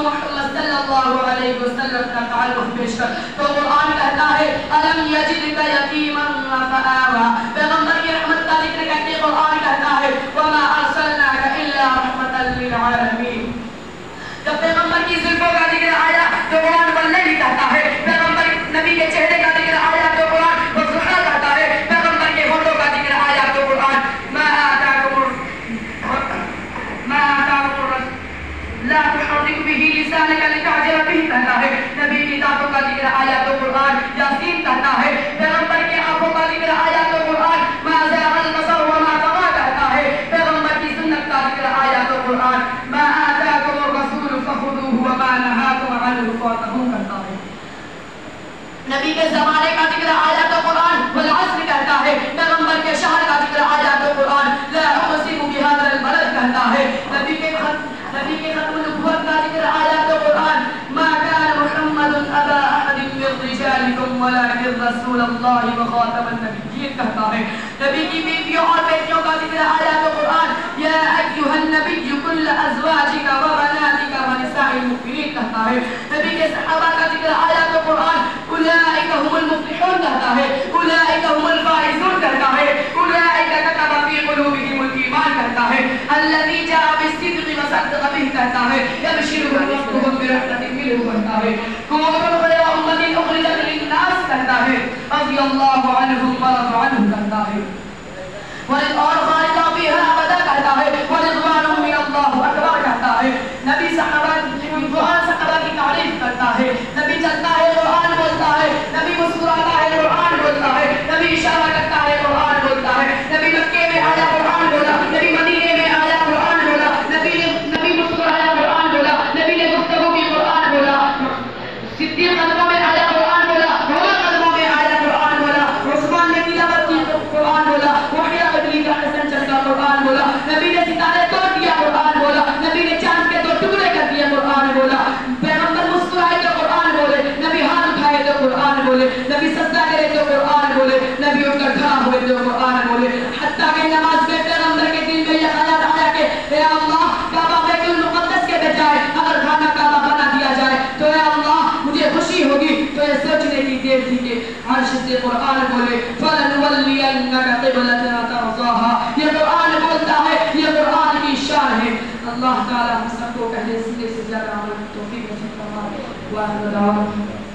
حضور محمد صلی اللہ علیہ وسلم کا تعلق پیش کر. تو قرآن کہتا ہے الم یجدک یتیما فآوی. پیغمبر کی رحمت کا ذکر کر کے قرآن کہتا ہے وما ارسلناک الا رحمتا للعالمین. جب پیغمبر کی زلفوں کا ذکر آیا تو قرآن واللیل کہتا ہے. پیغمبر نبی کے چہرے کا ذکر آیا تو قرآن والضحیٰ کہتا ہے. پیغمبر کے ہونٹوں کا ذکر آیا تو قرآن ما آتاکم لا تحرك به لسانك لتعجل به کہتا ہے. نبی کی دانتوں کا ذکر آیا تو قرآن یاسین کہتا ہے. پیغمبر کی آنکھوں کا ذکر آیا تو قرآن ما زاغ البصر وما طغى کہتا ہے. پیغمبر کی سنت کا ذکر آیا تو قرآن ما آتاكم الرسول فخذوه وما نهاكم عنه فانتهوا کہتا ہے. نبی کے زمانے کا ذکر آیا تو قرآن والعصر کہتا ہے. پیغمبر کے شہر کا ذکر آیا تو قرآن لا اقسم بهذا البلد کہتا ہے. نبی کے ختم نبوت کا ذکر آیا تو قرآن ما كان محمد ابا احد من رجالكم ولكن رسول الله وخاتم النبيين کہتا ہے. نبی کی بیویوں اور بیٹیوں کا ذکر آیا تو قرآن یا ایھا النبی کل ازواجک وبناتک ونساء المؤمنین کہتا ہے. نبی کے صحابہ کا ذکر آیا تو قرآن اولئک هم المفلحون کہتا ہے. اولئک هم الفائزون کہتا ہے. اولئک كتب في قلوبهم الايمان کہتا ہے. الذي جاء بالصدق وصدق به کہتا ہے. يبشرهم ربهم برحمة منه کہتا ہے. كنتم خير أمة أخرجت للناس کہتا ہے. رضي الله عنهم ورضوا عنه کہتا ہے. اور خالدین فیہا ابدا کہتا ہے. ورضوان من اللہ اکبر کہتا ہے. نبی صحابہ کی تعریف کرتا ہے. نبی چلتا ہے قرآن بولتا ہے. نبی مسکراتا ہے قرآن بولتا ہے. نبی اشارہ کرتا ہے قرآن بولتا ہے. نبی مکے میں آیا قرآن بولا. نبی مدینے میں آیا قرآن بولا. نبی مسکرایا قرآن بولا. نبی نے گفتگو کی قرآن بولا. صدیق قدموں میں آیا قرآن بولا. عمر قدموں میں آیا قرآن بولا. عثمان نے تلاوت کی قرآن بولا. وحیٰ ابلی کا حسن چل کا قرآن بولا. نبی نے ستارے توڑ دیا قرآن بولا. نبی نے چاند کے 2 ٹکڑے کر دیا قرآن بولا. پیغمبر مسکرائے تو قرآن بولے. نبی ہاتھ اٹھائے تو قرآن بولے. نبی سجدہ کرے تو قرآن بولے. نبی اٹھ کر کھڑا ہوئے تو قرآن بولے. حتیٰ کہ نماز میں پیغمبر کے دل میں یہ خیال آیا کہ اے اللہ کعبہ بیت المقدس کے بجائے اگر کھانا کعبہ بنا دیا جائے تو اے اللہ مجھے خوشی ہوگی. تو یہ سوچنے کی دیر تھی کہ عرش سے قرآن بولے فَلَنُوَلِّيَنَّكَ قِبْلَةً تَرْضَاهَا. یہ قرآن بولتا ہے. یہ قرآن کی شان ہے. اللہ تعالی ہم سب کو پہلے سینے سے زیادہ عمل کی توفیق نصیب فرمائے.